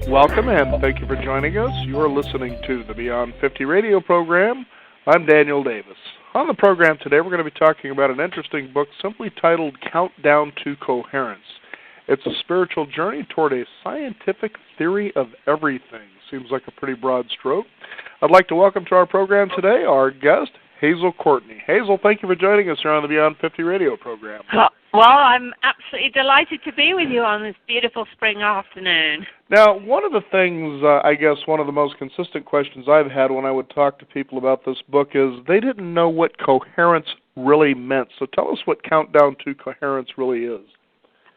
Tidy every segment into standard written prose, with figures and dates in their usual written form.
Welcome and thank you for joining us. You are listening to the Beyond 50 radio program. I'm Daniel Davis. On the program today, we're going to be talking about an interesting book simply titled Countdown to Coherence. It's a spiritual journey toward a scientific theory of everything. Seems like a pretty broad stroke. I'd like to welcome to our program today our guest, Hazel Courtney. Hazel, thank you for joining us here on the Beyond 50 radio program. Well, I'm absolutely delighted to be with you on this beautiful spring afternoon. Now, one of the things, I guess one of the most consistent questions I've had when I would talk to people about this book is they didn't know what coherence really meant. So tell us what Countdown to Coherence really is.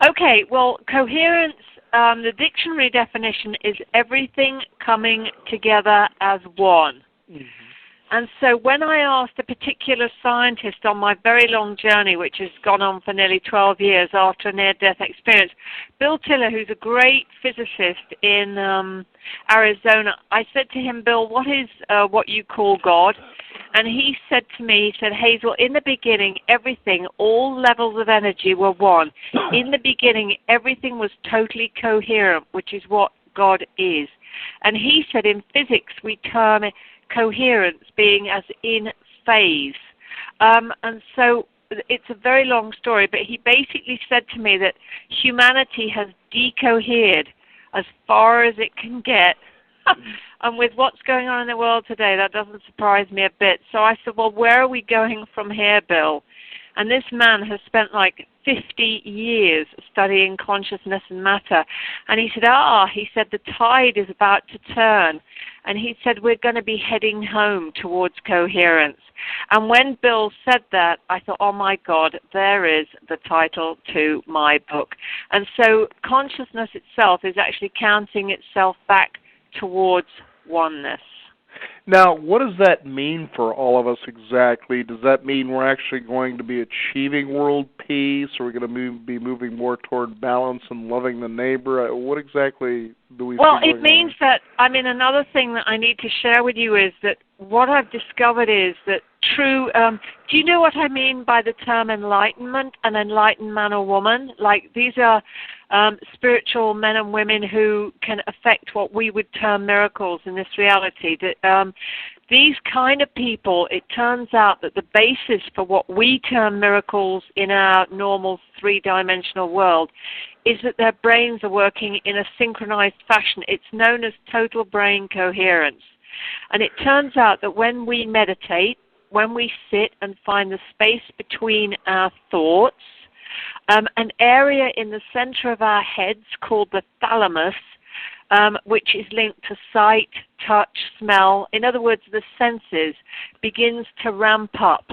Okay, well, coherence, the dictionary definition is everything coming together as one. Mm-hmm. And so when I asked a particular scientist on my very long journey, which has gone on for nearly 12 years after a near-death experience, Bill Tiller, who's a great physicist in Arizona, I said to him, Bill, what is what you call God? And he said to me, he said, Hazel, in the beginning, everything, all levels of energy were one. In the beginning, everything was totally coherent, which is what God is. And he said in physics, we term coherence being as in phase. And so it's a very long story, but he basically said to me that humanity has decohered as far as it can get. And with what's going on in the world today, that doesn't surprise me a bit. So I said, well, where are we going from here, Bill? And this man has spent like 50 years studying consciousness and matter. And he said, the tide is about to turn. And he said, we're going to be heading home towards coherence. And when Bill said that, I thought, oh my God, there is the title to my book. And so consciousness itself is actually counting itself back towards oneness. Now, what does that mean for all of us exactly? Does that mean we're actually going to be achieving world peace, or we're going to be moving more toward balance and loving the neighbor? What exactly do we see going on? Well, it means that, another thing that I need to share with you is that what I've discovered is that true, do you know what I mean by the term enlightenment, an enlightened man or woman? Like these are spiritual men and women who can affect what we would term miracles in this reality. These kind of people, it turns out that the basis for what we term miracles in our normal three-dimensional world is that their brains are working in a synchronized fashion. It's known as total brain coherence. And it turns out that when we meditate, when we sit and find the space between our thoughts, an area in the center of our heads called the thalamus, which is linked to sight, touch, smell, in other words, the senses, begins to ramp up.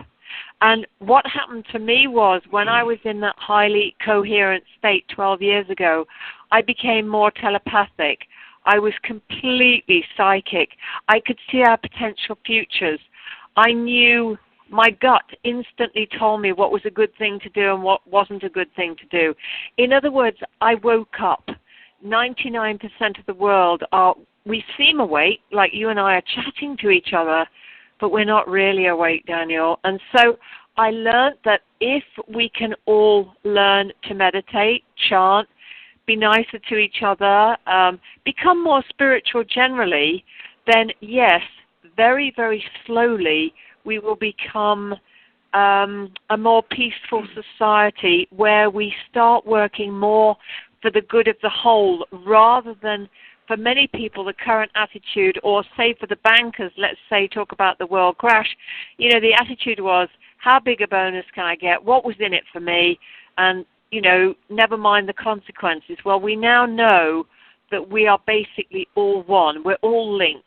And what happened to me was when I was in that highly coherent state 12 years ago, I became more telepathic. I was completely psychic. I could see our potential futures. I knew, my gut instantly told me what was a good thing to do and what wasn't a good thing to do. In other words, I woke up. 99% of the world we seem awake, like you and I are chatting to each other, but we're not really awake, Daniel. And so I learned that if we can all learn to meditate, chant, be nicer to each other, become more spiritual generally, then yes, very, very slowly we will become a more peaceful society where we start working more for the good of the whole rather than, for many people, the current attitude, or say for the bankers, let's say, talk about the world crash, the attitude was, how big a bonus can I get? What was in it for me? And, never mind the consequences. Well, we now know that we are basically all one. We're all linked.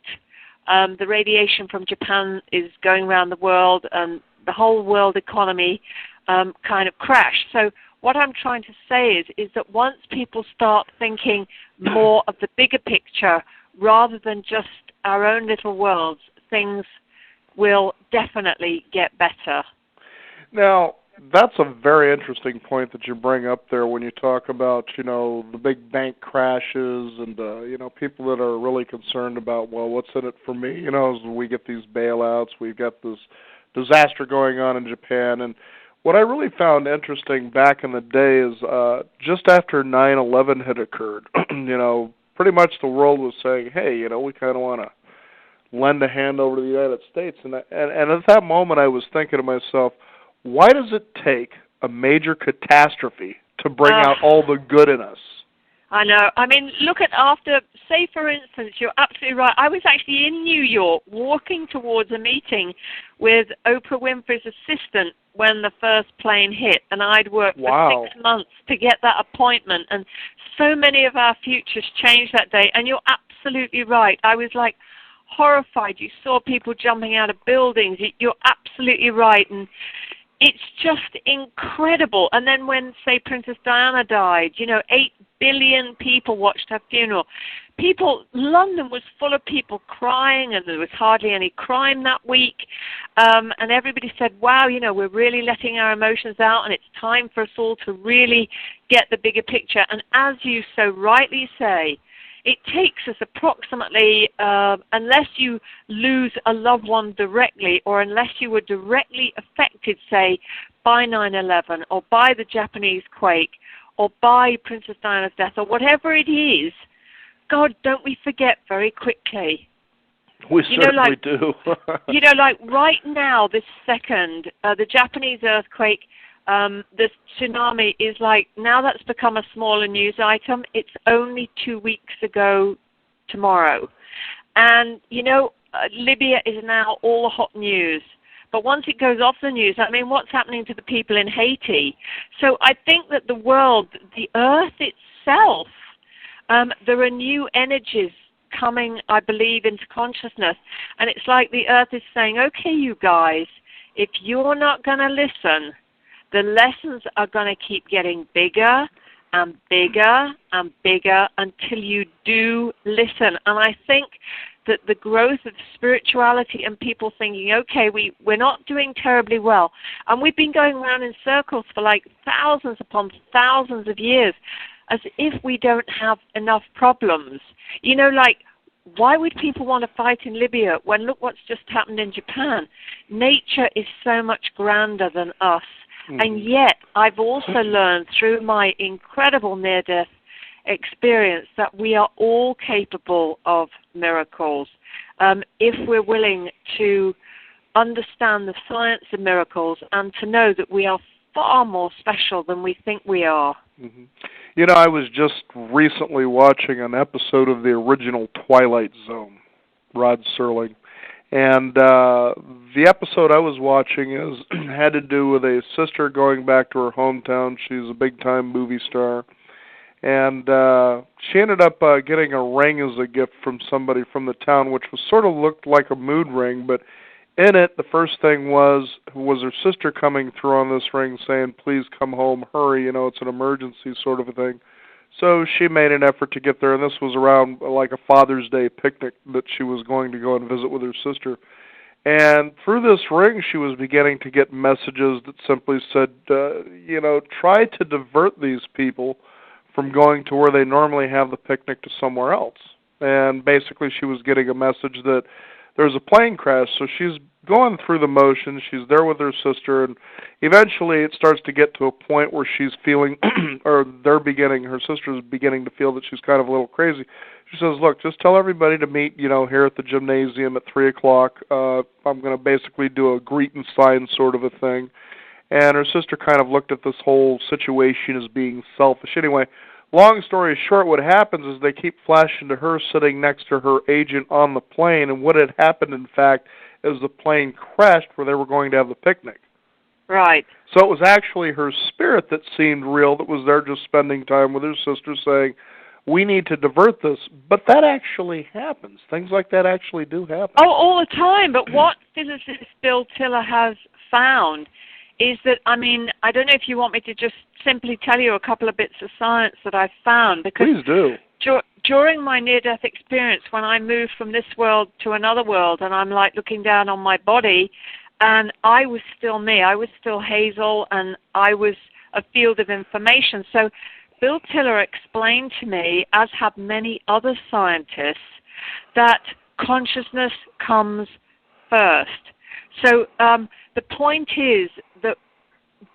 The radiation from Japan is going around the world, and the whole world economy kind of crashed. So what I'm trying to say is that once people start thinking more of the bigger picture rather than just our own little worlds, things will definitely get better. Now, that's a very interesting point that you bring up there when you talk about, the big bank crashes and, people that are really concerned about, well, what's in it for me? As we get these bailouts, we've got this disaster going on in Japan. And what I really found interesting back in the day is just after 9/11 had occurred, pretty much the world was saying, hey, we kind of want to lend a hand over to the United States. And at that moment, I was thinking to myself, why does it take a major catastrophe to bring out all the good in us? I know. I mean, look at say for instance, you're absolutely right. I was actually in New York walking towards a meeting with Oprah Winfrey's assistant when the first plane hit, and I'd worked for 6 months to get that appointment, and so many of our futures changed that day, and you're absolutely right. I was like horrified. You saw people jumping out of buildings. You're absolutely right, and it's just incredible. And then when, say, Princess Diana died, 8 billion people watched her funeral. London was full of people crying, and there was hardly any crime that week. And everybody said, wow, we're really letting our emotions out, and it's time for us all to really get the bigger picture. And as you so rightly say, it takes us approximately, unless you lose a loved one directly, or unless you were directly affected, say, by 9/11 or by the Japanese quake or by Princess Diana's death or whatever it is, God, don't we forget very quickly. We certainly do. Like right now, this second, the Japanese earthquake, the tsunami is now that's become a smaller news item. It's only 2 weeks ago tomorrow. And, Libya is now all the hot news. But once it goes off the news, what's happening to the people in Haiti? So I think that the world, the earth itself, there are new energies coming, I believe, into consciousness. And it's like the earth is saying, okay, you guys, if you're not going to listen, the lessons are going to keep getting bigger and bigger and bigger until you do listen. And I think that the growth of spirituality and people thinking, okay, we're not doing terribly well. And we've been going around in circles for thousands upon thousands of years as if we don't have enough problems. Why would people want to fight in Libya when look what's just happened in Japan? Nature is so much grander than us. And yet, I've also learned through my incredible near-death experience that we are all capable of miracles if we're willing to understand the science of miracles and to know that we are far more special than we think we are. I was just recently watching an episode of the original Twilight Zone, Rod Serling. And the episode I was watching had to do with a sister going back to her hometown. She's a big-time movie star. And she ended up getting a ring as a gift from somebody from the town, which was sort of looked like a mood ring. But in it, the first thing was her sister coming through on this ring saying, please come home, hurry, it's an emergency sort of a thing. So she made an effort to get there, and this was around like a Father's Day picnic that she was going to go and visit with her sister. And through this ring, she was beginning to get messages that simply said, try to divert these people from going to where they normally have the picnic to somewhere else. And basically she was getting a message that there's a plane crash, so she's going through the motions. She's there with her sister, and eventually it starts to get to a point where she's feeling, or her sister's beginning to feel that she's kind of a little crazy. She says, look, just tell everybody to meet, here at the gymnasium at 3 o'clock. I'm going to basically do a greet and sign sort of a thing. And her sister kind of looked at this whole situation as being selfish. Anyway, long story short, what happens is they keep flashing to her sitting next to her agent on the plane, and what had happened, in fact, is the plane crashed where they were going to have the picnic. Right. So it was actually her spirit that seemed real, that was there just spending time with her sister saying, we need to divert this. But that actually happens. Things like that actually do happen. Oh, all the time. But what physicist Bill Tiller has found is that, I don't know if you want me to just simply tell you a couple of bits of science that I've found. Because please do. During my near-death experience, when I moved from this world to another world, and I'm looking down on my body, and I was still me, I was still Hazel, and I was a field of information. So Bill Tiller explained to me, as have many other scientists, that consciousness comes first. So the point is that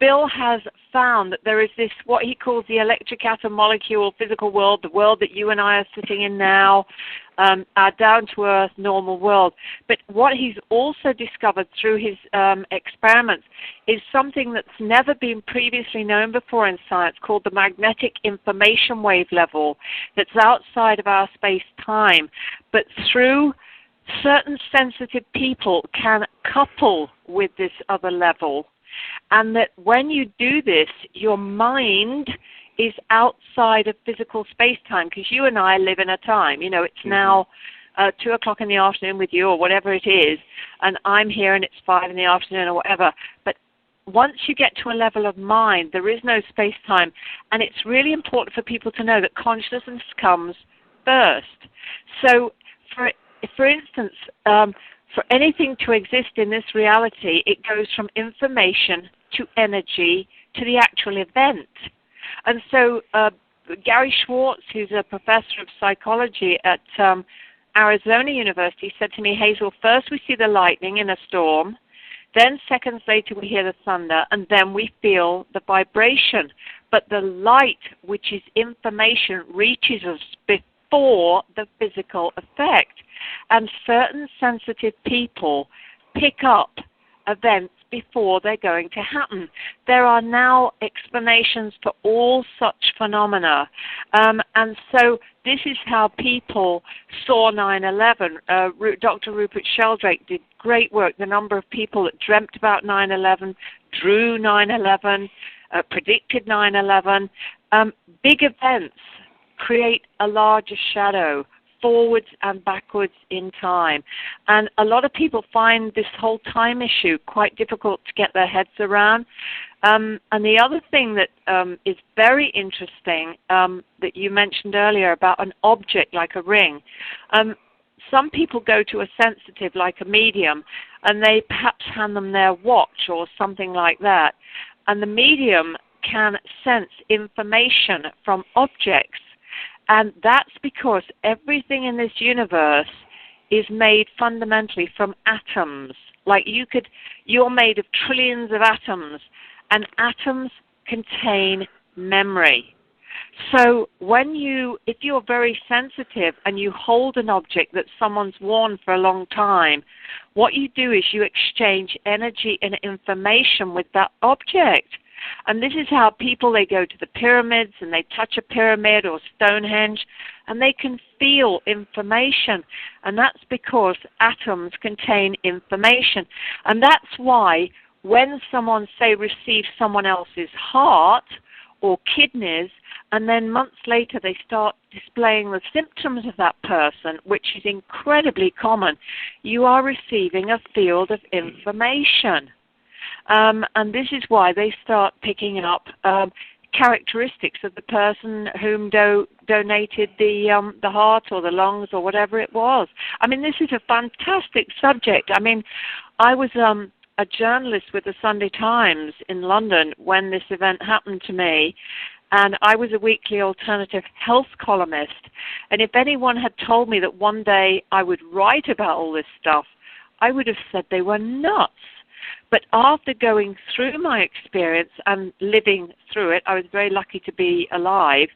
Bill has found that there is this, what he calls the electric atom molecule physical world, the world that you and I are sitting in now, our down-to-earth normal world. But what he's also discovered through his experiments is something that's never been previously known before in science, called the magnetic information wave level, that's outside of our space-time. But through certain sensitive people can couple with this other level. And that when you do this, your mind is outside of physical space-time, because you and I live in a time. You know, it's now 2 o'clock in the afternoon with you, or whatever it is, and I'm here and it's 5 in the afternoon or whatever. But once you get to a level of mind, there is no space-time. And it's really important for people to know that consciousness comes first. So, for instance, for anything to exist in this reality, it goes from information to energy to the actual event. And so Gary Schwartz, who's a professor of psychology at Arizona University, said to me, Hazel, first we see the lightning in a storm, then seconds later we hear the thunder, and then we feel the vibration. But the light, which is information, reaches us before the physical effect. And certain sensitive people pick up events before they're going to happen. There are now explanations for all such phenomena. And so this is how people saw 9/11. Dr. Rupert Sheldrake did great work. The number of people that dreamt about 9/11, drew 9/11, predicted 9/11. Big events create a larger shadow, forwards and backwards in time. And a lot of people find this whole time issue quite difficult to get their heads around. And the other thing that is very interesting that you mentioned earlier about an object like a ring, some people go to a sensitive like a medium and they perhaps hand them their watch or something like that. And the medium can sense information from objects. And that's because everything in this universe is made fundamentally from atoms. Like you're made of trillions of atoms, and atoms contain memory. So if you're very sensitive and you hold an object that someone's worn for a long time, what you do is you exchange energy and information with that object. And this is how people, they go to the pyramids and they touch a pyramid or Stonehenge and they can feel information. And that's because atoms contain information. And that's why when someone, say, receives someone else's heart or kidneys, and then months later they start displaying the symptoms of that person, which is incredibly common, you are receiving a field of information. And this is why they start picking up characteristics of the person whom donated the heart or the lungs or whatever it was. I mean, this is a fantastic subject. I mean, I was a journalist with the Sunday Times in London when this event happened to me, and I was a weekly alternative health columnist. And if anyone had told me that one day I would write about all this stuff, I would have said they were nuts. But after going through my experience and living through it, I was very lucky to be alive.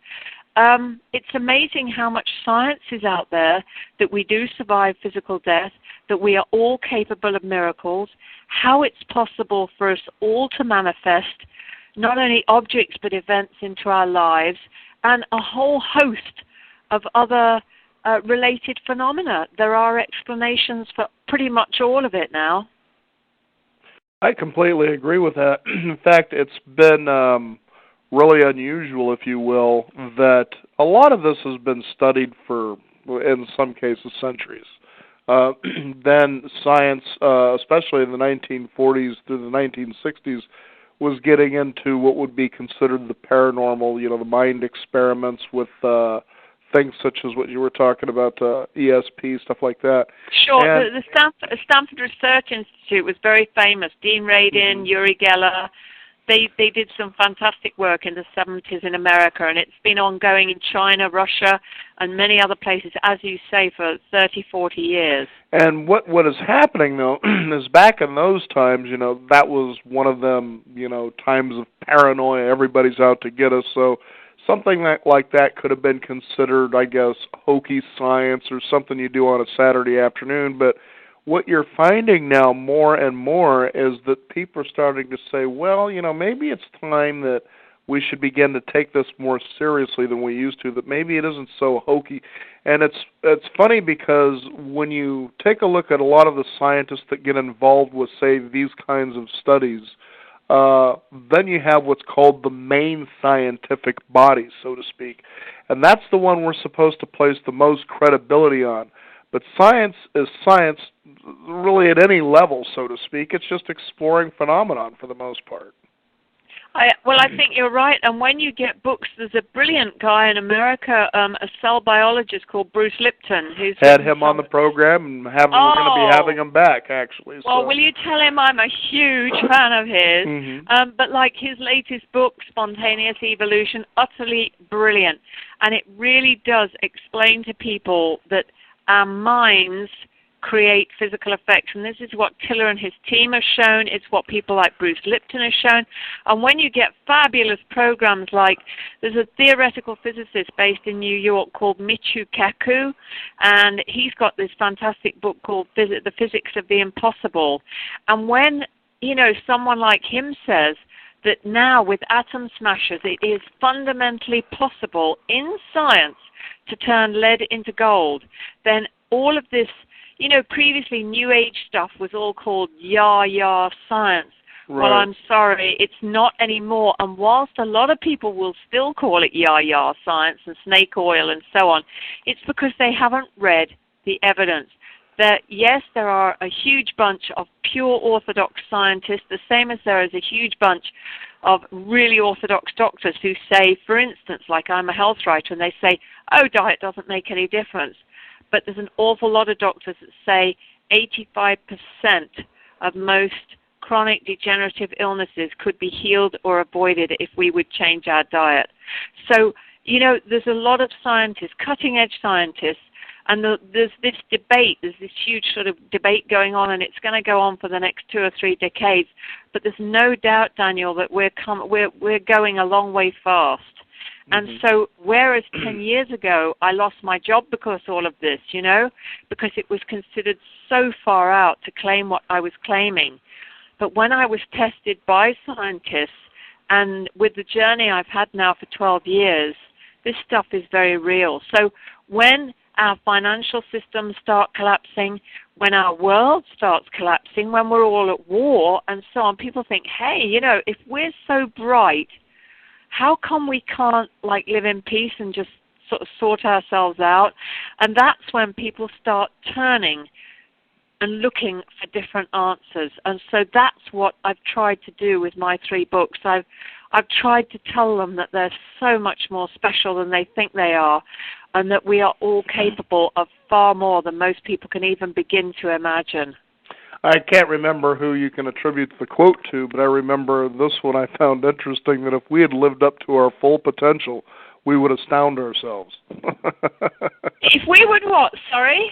It's amazing how much science is out there, that we do survive physical death, that we are all capable of miracles, how it's possible for us all to manifest not only objects but events into our lives, and a whole host of other related phenomena. There are explanations for pretty much all of it now. I completely agree with that. In fact, it's been really unusual, if you will, that a lot of this has been studied for, in some cases, centuries. Then science, especially in the 1940s through the 1960s, was getting into what would be considered the paranormal, the mind experiments with things such as what you were talking about, ESP, stuff like that. Sure. The Stanford Research Institute was very famous. Dean Radin, Uri Geller, they did some fantastic work in the 70s in America, and it's been ongoing in China, Russia, and many other places, as you say, for 30, 40 years. And what is happening, though, is back in those times, that was one of them, times of paranoia. Everybody's out to get us. So something like that could have been considered, I guess, hokey science or something you do on a Saturday afternoon. But what you're finding now more and more is that people are starting to say, well, maybe it's time that we should begin to take this more seriously than we used to, that maybe it isn't so hokey. And it's funny because when you take a look at a lot of the scientists that get involved with, say, these kinds of studies, then you have what's called the main scientific body, so to speak. And that's the one we're supposed to place the most credibility on. But science is science really at any level, so to speak. It's just exploring phenomenon for the most part. I think you're right. And when you get books, there's a brilliant guy in America, a cell biologist called Bruce Lipton, who's had him on the program, and we're going to be having him back, actually. Well, will you tell him I'm a huge fan of his? Mm-hmm. But like his latest book, Spontaneous Evolution, utterly brilliant. And it really does explain to people that our minds create physical effects, and this is what Tiller and his team have shown. It's what people like Bruce Lipton have shown. And when you get fabulous programs like, there's a theoretical physicist based in New York called Michio Kaku, and he's got this fantastic book called The Physics of the Impossible. And when, someone like him says that now with atom smashers it is fundamentally possible in science to turn lead into gold, then all of this, previously New Age stuff was all called yah science. Right. Well, I'm sorry, it's not anymore. And whilst a lot of people will still call it yah science and snake oil and so on, it's because they haven't read the evidence. Yes, there are a huge bunch of pure orthodox scientists, the same as there is a huge bunch of really orthodox doctors who say, for instance, like I'm a health writer, and they say, oh, diet doesn't make any difference. But there's an awful lot of doctors that say 85% of most chronic degenerative illnesses could be healed or avoided if we would change our diet. So, there's a lot of scientists, cutting-edge scientists, and there's this debate, there's this huge sort of debate going on, and it's going to go on for the next 2 or 3 decades. But there's no doubt, Daniel, that we're going a long way fast. And so, whereas 10 years ago I lost my job because all of this, because it was considered so far out to claim what I was claiming. But when I was tested by scientists, and with the journey I've had now for 12 years, this stuff is very real. So when our financial systems start collapsing, when our world starts collapsing, when we're all at war and so on, people think, hey, if we're so bright, how come we can't live in peace and just sort of sort ourselves out? And that's when people start turning and looking for different answers. And so that's what I've tried to do with my 3 books. I've tried to tell them that they're so much more special than they think they are, and that we are all capable of far more than most people can even begin to imagine. I can't remember who you can attribute the quote to, but I remember this one I found interesting, that if we had lived up to our full potential, we would astound ourselves. If we would what, sorry?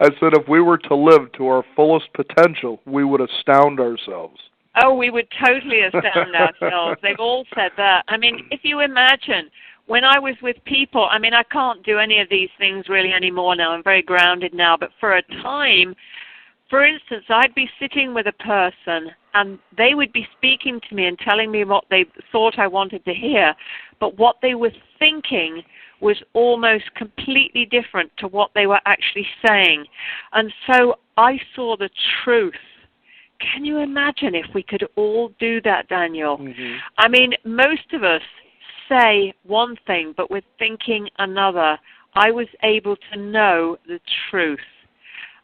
I said if we were to live to our fullest potential, we would astound ourselves. Oh, we would totally astound ourselves. They've all said that. I mean, if you imagine, when I was with people, I can't do any of these things really anymore now. I'm very grounded now, but for a time, for instance, I'd be sitting with a person and they would be speaking to me and telling me what they thought I wanted to hear, but what they were thinking was almost completely different to what they were actually saying. And so I saw the truth. Can you imagine if we could all do that, Daniel? Mm-hmm. Most of us say one thing, but we're thinking another. I was able to know the truth.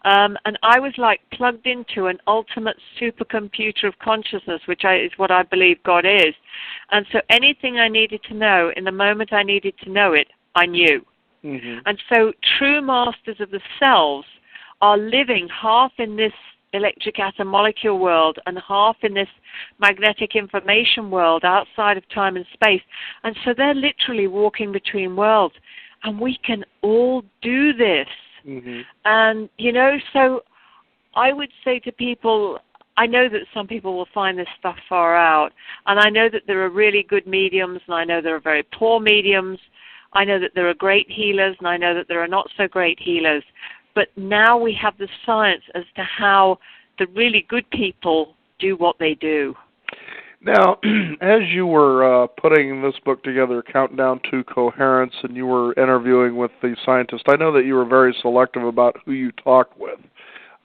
And I was plugged into an ultimate supercomputer of consciousness, which is what I believe God is. And so anything I needed to know, in the moment I needed to know it, I knew. Mm-hmm. And so true masters of the selves are living half in this electric atom molecule world and half in this magnetic information world outside of time and space. And so they're literally walking between worlds. And we can all do this. Mm-hmm. And, so I would say to people, I know that some people will find this stuff far out. And I know that there are really good mediums, and I know there are very poor mediums. I know that there are great healers, and I know that there are not so great healers. But now we have the science as to how the really good people do what they do. Now, as you were putting this book together, Countdown to Coherence, and you were interviewing with the scientists, I know that you were very selective about who you talk with,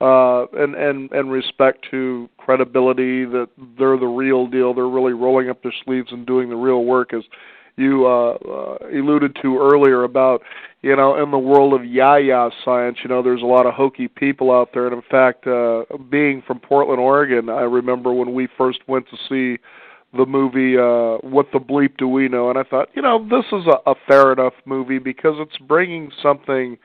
and respect to credibility, that they're the real deal, they're really rolling up their sleeves and doing the real work, as you alluded to earlier about, in the world of yah-yah science, there's a lot of hokey people out there. And in fact, being from Portland, Oregon, I remember when we first went to see the movie, What the Bleep Do We Know? And I thought, this is a fair enough movie because it's bringing something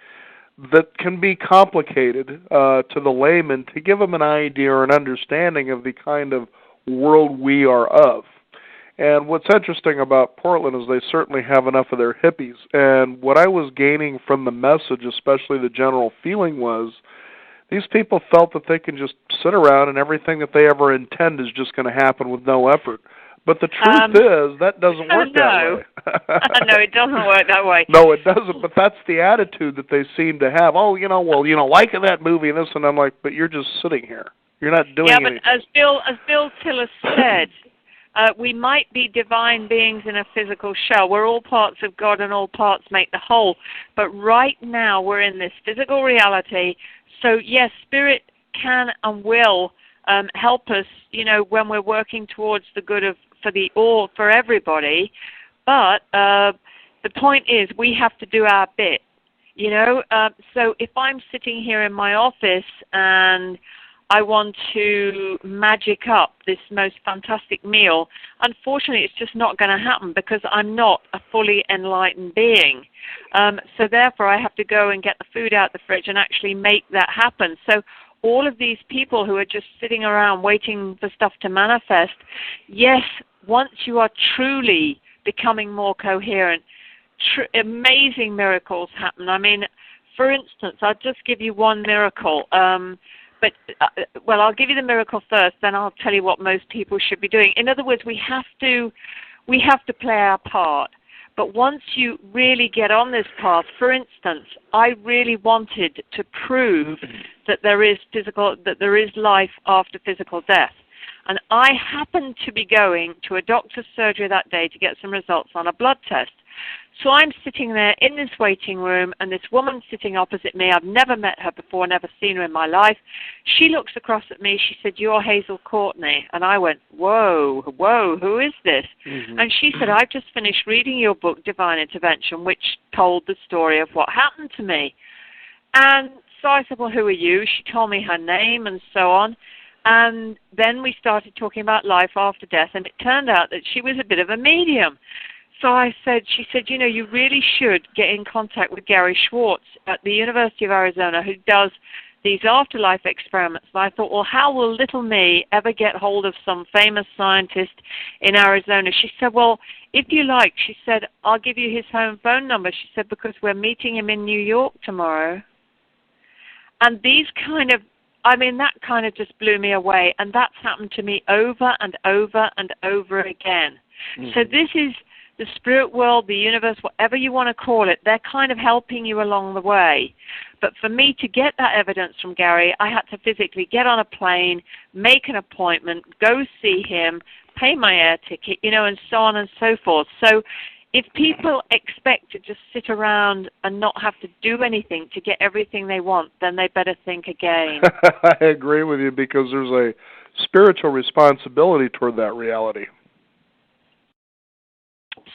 that can be complicated to the layman to give them an idea or an understanding of the kind of world we are of. And what's interesting about Portland is they certainly have enough of their hippies. And what I was gaining from the message, especially the general feeling, was these people felt that they can just sit around and everything that they ever intend is just going to happen with no effort. But the truth is, that doesn't work that way. No, it doesn't work that way. No, it doesn't, but that's the attitude that they seem to have. Oh, liking that movie and this, and I'm like, but you're just sitting here. You're not doing anything. Yeah, but as Bill Tiller said, we might be divine beings in a physical shell. We're all parts of God and all parts make the whole. But right now we're in this physical reality. So yes, spirit can and will help us, when we're working towards the good for everybody. But the point is we have to do our bit. So if I'm sitting here in my office and I want to magic up this most fantastic meal, unfortunately it's just not going to happen because I'm not a fully enlightened being. So therefore I have to go and get the food out the fridge and actually make that happen. So all of these people who are just sitting around waiting for stuff to manifest, yes, once you are truly becoming more coherent, amazing miracles happen. I mean, for instance, I'll just give you one miracle. But I'll give you the miracle first, then I'll tell you what most people should be doing. In other words, we have to play our part. But once you really get on this path, for instance, I really wanted to prove that there is life after physical death. And I happened to be going to a doctor's surgery that day to get some results on a blood test. So I'm sitting there in this waiting room, and this woman sitting opposite me, I've never met her before, never seen her in my life. She looks across at me, she said, "You're Hazel Courtney." And I went, whoa, who is this? Mm-hmm. And she said, "I've just finished reading your book, Divine Intervention," which told the story of what happened to me. And so I said, "Well, who are you?" She told me her name and so on. And then we started talking about life after death, and it turned out that she was a bit of a medium. So she said, you really should get in contact with Gary Schwartz at the University of Arizona, who does these afterlife experiments. And I thought, well, how will little me ever get hold of some famous scientist in Arizona? She said, well, if you like, she said, I'll give you his home phone number. She said, because we're meeting him in New York tomorrow. And that kind of just blew me away. And that's happened to me over and over and over again. Mm-hmm. So this is the spirit world, the universe, whatever you want to call it. They're kind of helping you along the way. But for me to get that evidence from Gary, I had to physically get on a plane, make an appointment, go see him, pay my air ticket, and so on and so forth. So if people expect to just sit around and not have to do anything to get everything they want, then they better think again. I agree with you, because there's a spiritual responsibility toward that reality.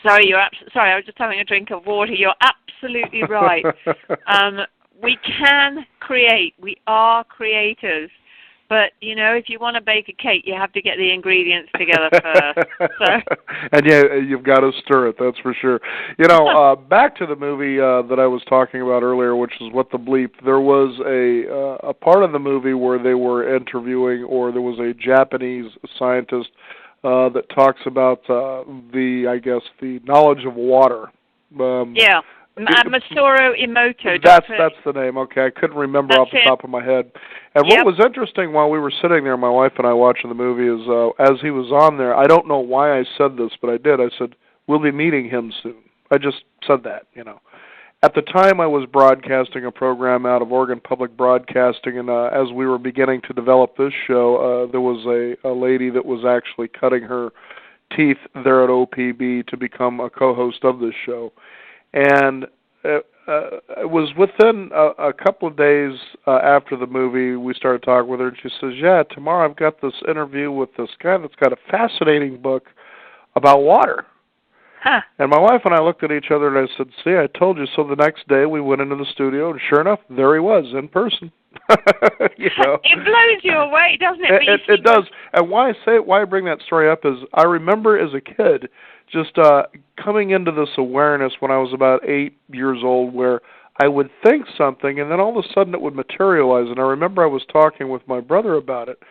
Sorry, I was just having a drink of water. You're absolutely right. We can create. We are creators. But, you know, if you want to bake a cake, you have to get the ingredients together first. So. And yeah, you've got to stir it, that's for sure. You know, back to the movie that I was talking about earlier, which is What the Bleep. There was a part of the movie where they were interviewing, or there was a Japanese scientist that talks about the knowledge of water. Yeah. Masaru Emoto. That's the name. Okay, I couldn't remember off the top of my head. And what was interesting while we were sitting there, my wife and I watching the movie, is as he was on there, I don't know why I said this, but I did. I said, we'll be meeting him soon. I just said that, you know. At the time, I was broadcasting a program out of Oregon Public Broadcasting, and as we were beginning to develop this show, there was a lady that was actually cutting her teeth there at OPB to become a co-host of this show. And it was within a couple of days after the movie, we started talking with her, and she says, yeah, tomorrow I've got this interview with this guy that's got a fascinating book about water. Huh. And my wife and I looked at each other, and I said, see, I told you. So the next day we went into the studio, and sure enough, there he was in person. You know? It blows you away, doesn't it? It does. And why I bring that story up is I remember as a kid just coming into this awareness when I was about 8 years old, where I would think something, and then all of a sudden it would materialize. And I remember I was talking with my brother about it,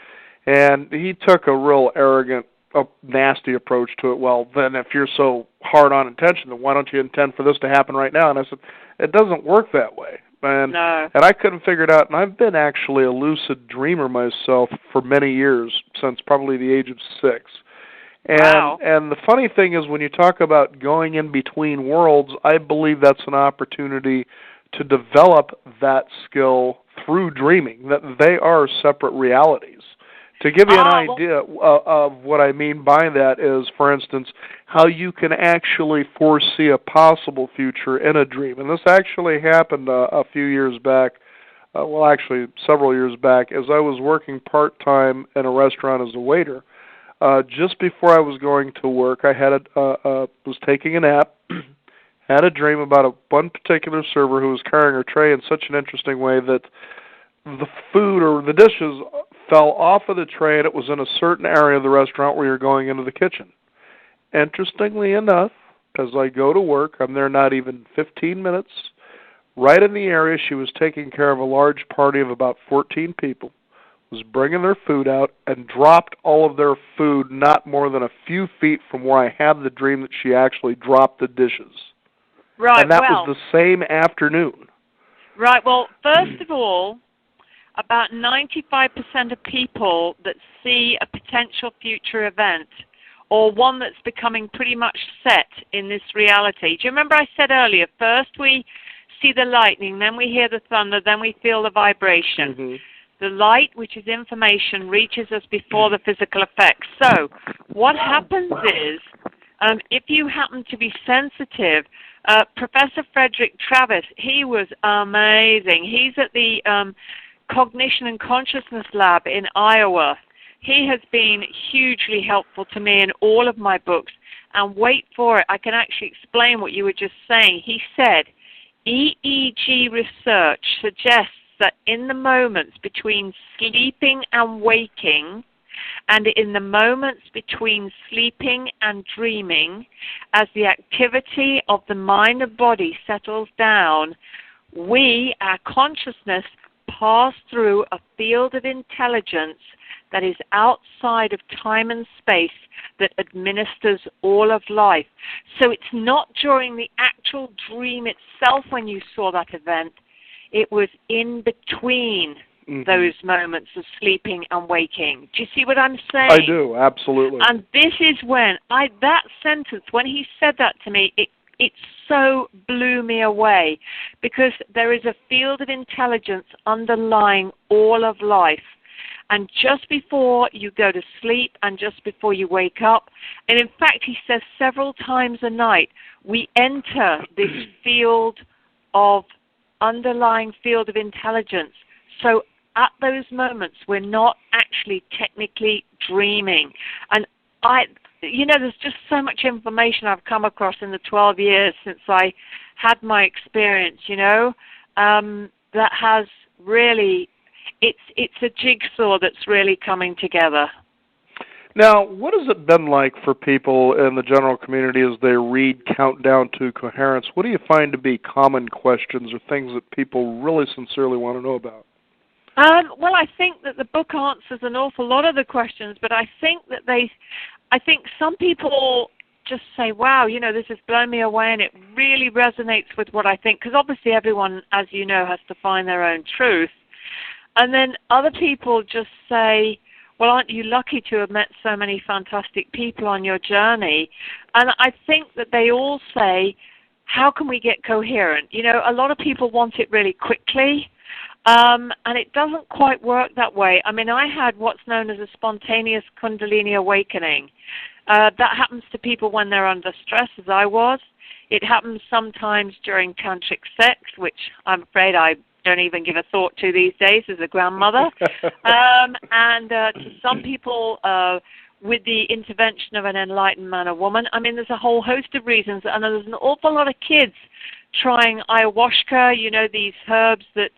and he took a real arrogant, nasty approach to it. Well, then if you're so hard on intention, then why don't you intend for this to happen right now? And I said, it doesn't work that way. And I couldn't figure it out. And I've been actually a lucid dreamer myself for many years, since probably the age of 6. And the funny thing is, when you talk about going in between worlds, I believe that's an opportunity to develop that skill through dreaming, that they are separate realities. To give you an idea of what I mean by that is, for instance, how you can actually foresee a possible future in a dream. And this actually happened a few years back, actually several years back, as I was working part-time in a restaurant as a waiter. Just before I was going to work, I was taking a nap, had a dream about one particular server who was carrying her tray in such an interesting way that the food or the dishes fell off of the tray, and it was in a certain area of the restaurant where you're going into the kitchen. Interestingly enough, as I go to work, I'm there not even 15 minutes. Right in the area, she was taking care of a large party of about 14 people, was bringing their food out, and dropped all of their food not more than a few feet from where I had the dream that she actually dropped the dishes. Right, and that was the same afternoon. Right, well, first of all, about 95% of people that see a potential future event, or one that's becoming pretty much set in this reality. Do you remember I said earlier, first we see the lightning, then we hear the thunder, then we feel the vibration. Mm-hmm. The light, which is information, reaches us before the physical effects. So what happens is, if you happen to be sensitive, Professor Frederick Travis, he was amazing. He's at the Cognition and Consciousness Lab in Iowa. He has been hugely helpful to me in all of my books. And wait for it, I can actually explain what you were just saying. He said, EEG research suggests that in the moments between sleeping and waking, and in the moments between sleeping and dreaming, as the activity of the mind and body settles down, our consciousness, pass through a field of intelligence that is outside of time and space that administers all of life. So it's not during the actual dream itself when you saw that event. It was in between those moments of sleeping and waking. Do you see what I'm saying? I do, absolutely. And this is when that sentence, when he said that to me, it so blew me away, because there is a field of intelligence underlying all of life. And just before you go to sleep and just before you wake up, and in fact he says several times a night, we enter this underlying field of intelligence. So at those moments we're not actually technically dreaming. And there's just so much information I've come across in the 12 years since I had my experience, that has really, it's a jigsaw that's really coming together. Now, what has it been like for people in the general community as they read Countdown to Coherence? What do you find to be common questions or things that people really sincerely want to know about? Well, I think that the book answers an awful lot of the questions, but I think some people just say, wow, this has blown me away, and it really resonates with what I think, because obviously everyone, as you know, has to find their own truth. And then other people just say, well, aren't you lucky to have met so many fantastic people on your journey? And I think that they all say, how can we get coherent? A lot of people want it really quickly, and it doesn't quite work that way. I mean, I had what's known as a spontaneous Kundalini awakening. That happens to people when they're under stress, as I was. It happens sometimes during tantric sex, which I'm afraid I don't even give a thought to these days as a grandmother. And to some people, with the intervention of an enlightened man or woman, I mean, there's a whole host of reasons. And there's an awful lot of kids trying ayahuasca, these herbs that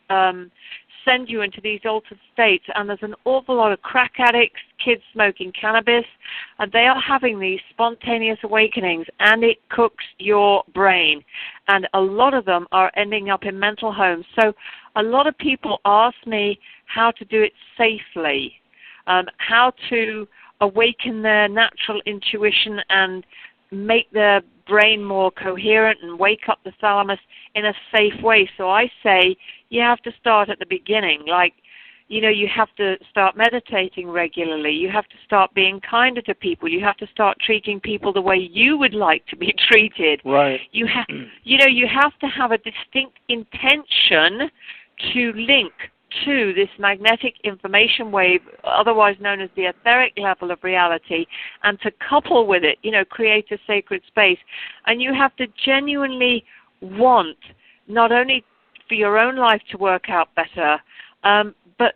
send you into these altered states. And there's an awful lot of crack addicts, kids smoking cannabis, and they are having these spontaneous awakenings, and it cooks your brain. And a lot of them are ending up in mental homes. So a lot of people ask me how to do it safely, how to awaken their natural intuition and make their brain more coherent and wake up the thalamus in a safe way. So I say you have to start at the beginning. Like, you have to start meditating regularly. You have to start being kinder to people. You have to start treating people the way you would like to be treated. Right. You have to have a distinct intention to link to this magnetic information wave, otherwise known as the etheric level of reality, and to couple with it, create a sacred space. And you have to genuinely want, not only for your own life to work out better, but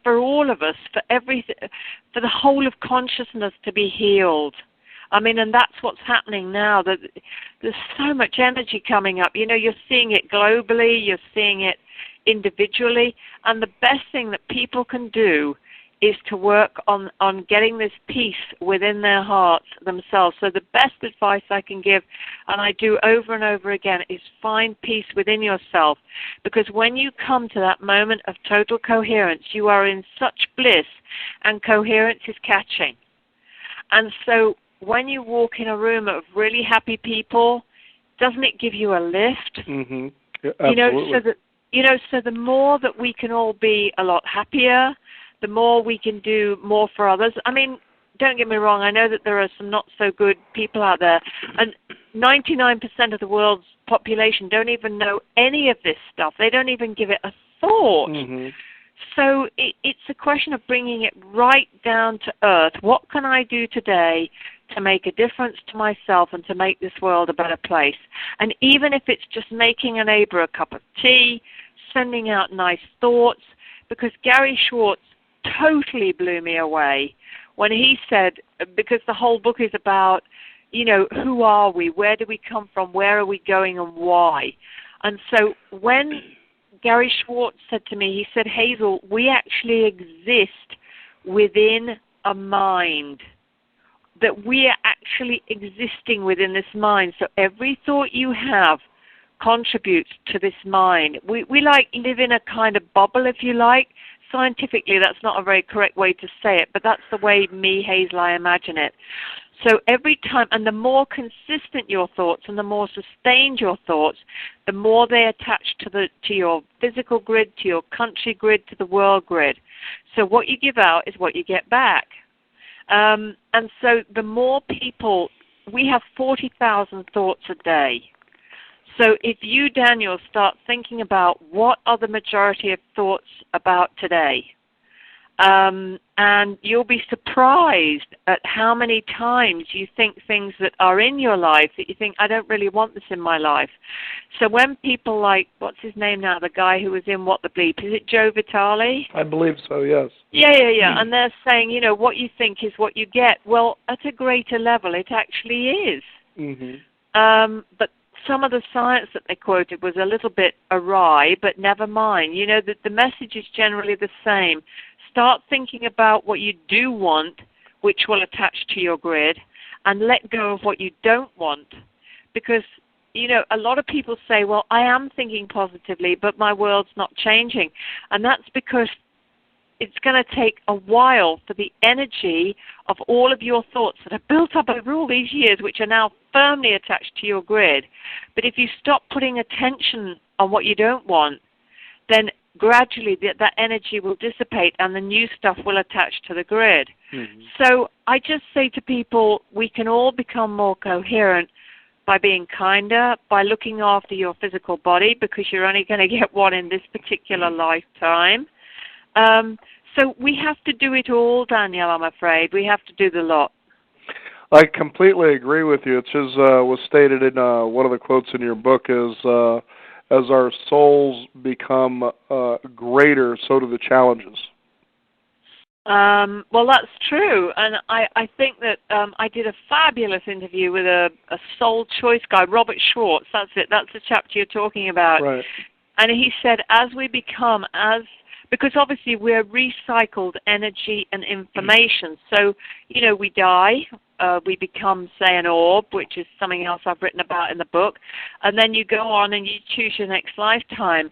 for all of us, for the whole of consciousness to be healed. I mean, and that's what's happening now. That there's so much energy coming up. You're seeing it globally. You're seeing it individually. And the best thing that people can do is to work on getting this peace within their hearts themselves. So the best advice I can give, and I do over and over again, is find peace within yourself. Because when you come to that moment of total coherence, you are in such bliss, and coherence is catching. And so when you walk in a room of really happy people, doesn't it give you a lift? Mm-hmm. Yeah, absolutely. So the more that we can all be a lot happier, the more we can do more for others. I mean, don't get me wrong, I know that there are some not so good people out there, and 99% of the world's population don't even know any of this stuff. They don't even give it a thought. Mm-hmm. So it's a question of bringing it right down to earth. What can I do today to make a difference to myself and to make this world a better place? And even if it's just making a neighbor a cup of tea, sending out nice thoughts, because Gary Schwartz totally blew me away when he said, because the whole book is about, who are we, where do we come from, where are we going, and why. And so when Gary Schwartz said to me, he said, Hazel, we actually exist within a mind, that we are actually existing within this mind. So every thought you have contributes to this mind. We like live in a kind of bubble, if you like. Scientifically, that's not a very correct way to say it, but that's the way me, Hazel, I imagine it. So every time, and the more consistent your thoughts and the more sustained your thoughts, the more they attach to your physical grid, to your country grid, to the world grid. So what you give out is what you get back. And so the more people, we have 40,000 thoughts a day. So if you, Daniel, start thinking about what are the majority of thoughts about today, and you'll be surprised at how many times you think things that are in your life that you think, I don't really want this in my life. So when people like, what's his name now, the guy who was in What the Bleep, is it Joe Vitale? I believe so, yes. Yeah. And they're saying, what you think is what you get. Well, at a greater level, it actually is. Mm-hmm. But some of the science that they quoted was a little bit awry, but never mind. You know, the message is generally the same. Start thinking about what you do want, which will attach to your grid, and let go of what you don't want. Because, you know, a lot of people say, well, I am thinking positively, but my world's not changing. And that's because it's going to take a while for the energy of all of your thoughts that are built up over all these years, which are now firmly attached to your grid. But if you stop putting attention on what you don't want, then gradually that energy will dissipate and the new stuff will attach to the grid. Mm-hmm. So I just say to people, we can all become more coherent by being kinder, by looking after your physical body, because you're only going to get one in this particular lifetime. So we have to do it all, Daniel, I'm afraid. We have to do the lot. I completely agree with you. It's as was stated in one of the quotes in your book is, as our souls become greater, so do the challenges. Well, that's true. And I think that I did a fabulous interview with a soul choice guy, Robert Schwartz. That's it. That's the chapter you're talking about. Right. And he said, as we become, because obviously we're recycled energy and information. So, you know, we die, we become, say, an orb, which is something else I've written about in the book. And then you go on and you choose your next lifetime.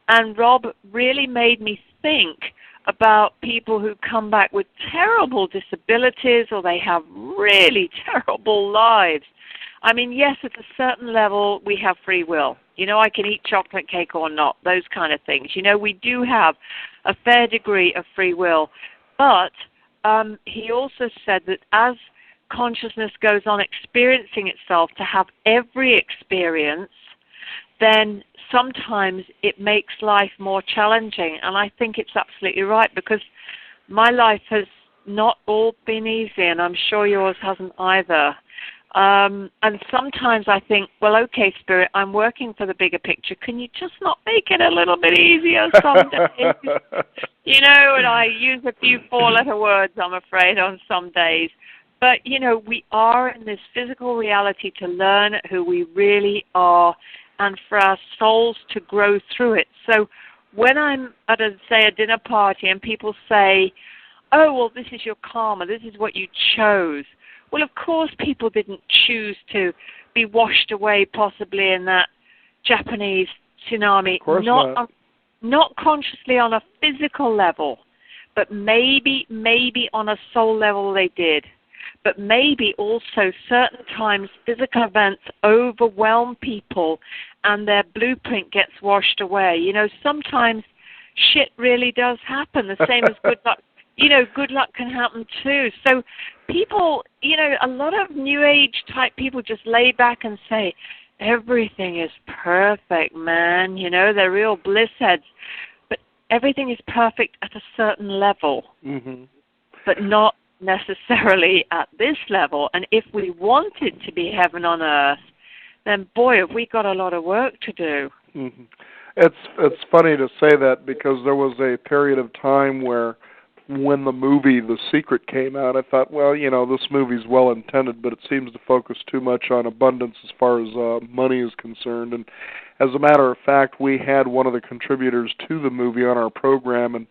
And Rob really made me think about people who come back with terrible disabilities or they have really terrible lives. I mean, yes, at a certain level, we have free will. You know, I can eat chocolate cake or not, those kind of things. You know, we do have a fair degree of free will. But he also said that as consciousness goes on experiencing itself to have every experience, then sometimes it makes life more challenging. And I think it's absolutely right, because my life has not all been easy, and I'm sure yours hasn't either. And sometimes I think, well, okay, Spirit, I'm working for the bigger picture. Can you just not make it a little bit easier some days? You know, and I use a few four-letter words, I'm afraid, on some days. But, you know, we are in this physical reality to learn who we really are and for our souls to grow through it. So when I'm at, say, a dinner party and people say, oh, well, this is your karma, this is what you chose. Well, of course, people didn't choose to be washed away possibly in that Japanese tsunami. Of course not. Not consciously on a physical level, but maybe on a soul level they did. But maybe also certain times physical events overwhelm people and their blueprint gets washed away. You know, sometimes shit really does happen, the same as good luck. You know, good luck can happen too. So people, you know, a lot of New Age type people just lay back and say, everything is perfect, man. You know, they're real bliss heads. But everything is perfect at a certain level, but not necessarily at this level. And if we want it to be heaven on earth, then boy, have we got a lot of work to do. Mm-hmm. It's funny to say that, because there was a period of time where when the movie The Secret came out, I thought, well, you know, this movie's well intended, but it seems to focus too much on abundance as far as money is concerned. And as a matter of fact, we had one of the contributors to the movie on our program, and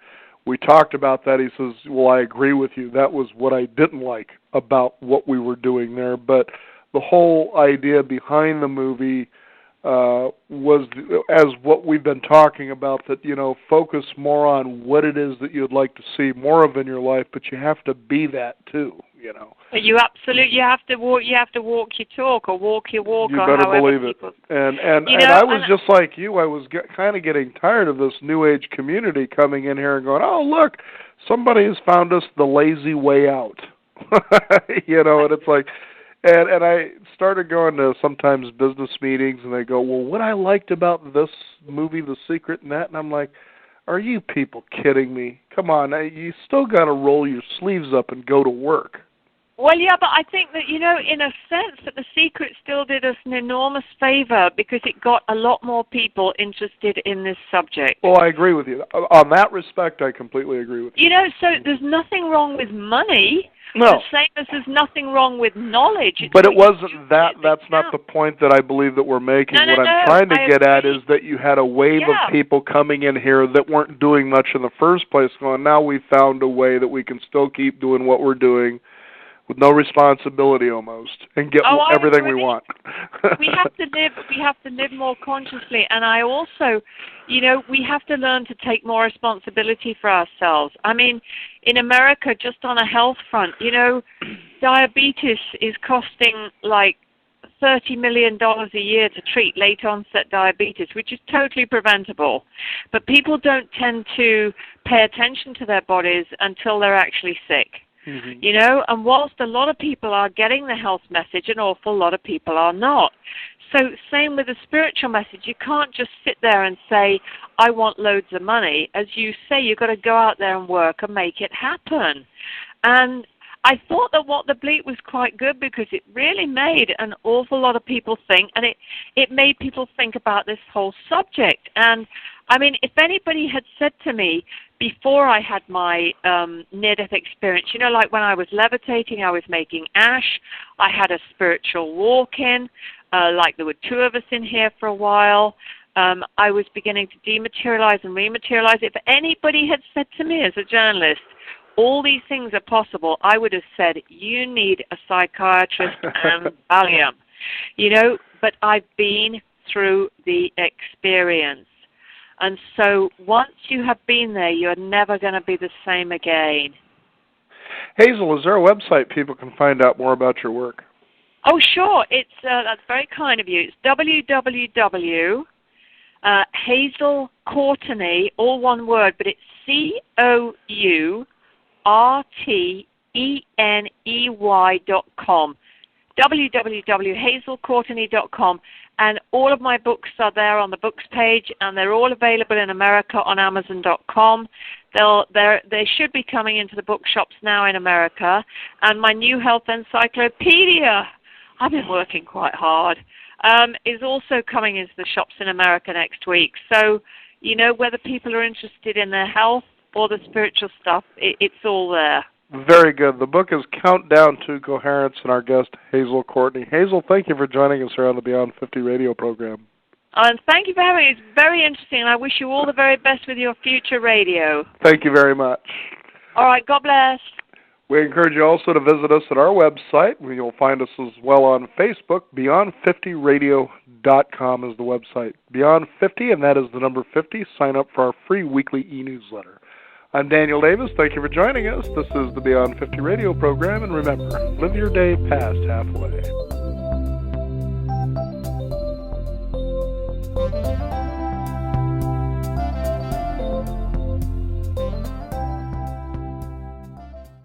we talked about that. He says, well, I agree with you. That was what I didn't like about what we were doing there. But the whole idea behind the movie was, as what we've been talking about, that, you know, focus more on what it is that you'd like to see more of in your life, but you have to be that too, you know. But you have to walk your talk, or walk your walk, you or better however believe people... it. And I was just like you. I was kind of getting tired of this New Age community coming in here and going, oh, look, somebody has found us the lazy way out. You know, and it's like... And I started going to sometimes business meetings, and they go, well, what I liked about this movie, The Secret, and that, and I'm like, are you people kidding me? Come on, you still got to roll your sleeves up and go to work. Well, yeah, but I think that, you know, in a sense that The Secret still did us an enormous favor, because it got a lot more people interested in this subject. Well, I agree with you. On that respect, I completely agree with you. You know, so there's nothing wrong with money, No. The same as there's nothing wrong with knowledge. But it wasn't that. That's not the point that I believe that we're making. No, what I'm trying to get at is that you had a wave of people coming in here that weren't doing much in the first place, going, now we found a way that we can still keep doing what we're doing with no responsibility almost, and get everything we want. We have to live more consciously, and I also, we have to learn to take more responsibility for ourselves. I mean, in America, just on a health front, diabetes is costing like $30 million a year to treat late onset diabetes, which is totally preventable. But people don't tend to pay attention to their bodies until they're actually sick. Mm-hmm. And whilst a lot of people are getting the health message, an awful lot of people are not. So same with the spiritual message. You can't just sit there and say, I want loads of money. As you say, you've got to go out there and work and make it happen. And I thought that What the Bleep was quite good because it really made an awful lot of people think, and it made people think about this whole subject. And, I mean, if anybody had said to me before I had my near-death experience, like when I was levitating, I was making ash, I had a spiritual walk-in, like there were two of us in here for a while, I was beginning to dematerialize and rematerialize. If anybody had said to me as a journalist, all these things are possible, I would have said, you need a psychiatrist and Valium. But I've been through the experience. And so once you have been there, you're never going to be the same again. Hazel, is there a website people can find out more about your work? Oh, sure. It's that's very kind of you. It's www.Hazel Courtenay, all one word, but it's COURTENEY.com. www.hazelcourtenay.com, and all of my books are there on the books page, and they're all available in America on Amazon.com. They should be coming into the bookshops now in America, and my new health encyclopedia, I've been working quite hard, is also coming into the shops in America next week. So, whether people are interested in their health or the spiritual stuff, it's all there. Very good. The book is Countdown to Coherence, and our guest, Hazel Courtenay. Hazel, thank you for joining us here on the Beyond 50 radio program. And thank you for having me. It's very interesting, and I wish you all the very best with your future radio. Thank you very much. All right, God bless. We encourage you also to visit us at our website, where you'll find us as well on Facebook. Beyond50radio.com is the website. Beyond 50, and that is the number 50. Sign up for our free weekly e-newsletter. I'm Daniel Davis. Thank you for joining us. This is the Beyond 50 radio program, and remember, live your day past halfway.